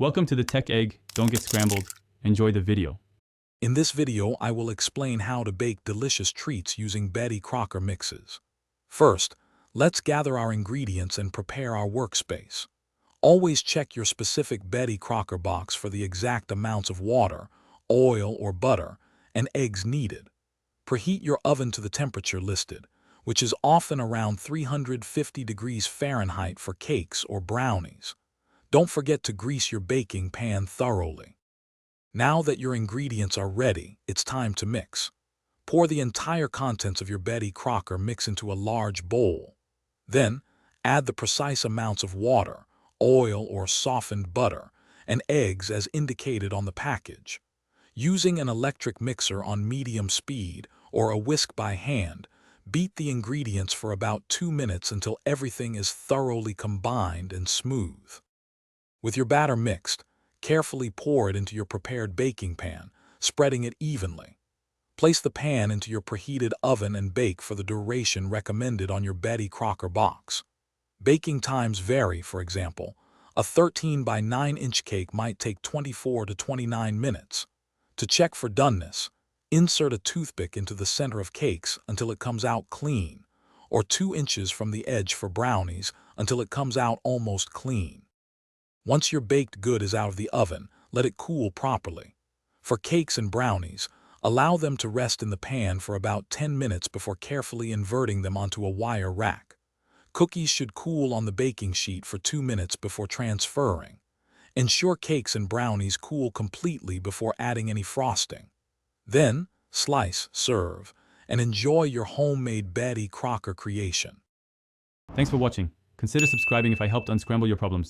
Welcome to the Tech Egg. Don't get scrambled. Enjoy the video. In this video, I will explain how to bake delicious treats using Betty Crocker mixes. First, let's gather our ingredients and prepare our workspace. Always check your specific Betty Crocker box for the exact amounts of water, oil or butter, and eggs needed. Preheat your oven to the temperature listed, which is often around 350 degrees Fahrenheit for cakes or brownies. Don't forget to grease your baking pan thoroughly. Now that your ingredients are ready, it's time to mix. Pour the entire contents of your Betty Crocker mix into a large bowl. Then, add the precise amounts of water, oil or softened butter, and eggs as indicated on the package. Using an electric mixer on medium speed or a whisk by hand, beat the ingredients for about 2 minutes until everything is thoroughly combined and smooth. With your batter mixed, carefully pour it into your prepared baking pan, spreading it evenly. Place the pan into your preheated oven and bake for the duration recommended on your Betty Crocker box. Baking times vary, for example. A 13 by 9 inch cake might take 24 to 29 minutes. To check for doneness, insert a toothpick into the center of cakes until it comes out clean, or 2 inches from the edge for brownies until it comes out almost clean. Once your baked good is out of the oven, let it cool properly. For cakes and brownies, allow them to rest in the pan for about 10 minutes before carefully inverting them onto a wire rack. Cookies should cool on the baking sheet for 2 minutes before transferring. Ensure cakes and brownies cool completely before adding any frosting. Then, slice, serve, and enjoy your homemade Betty Crocker creation. Thanks for watching. Consider subscribing if I helped unscramble your problems.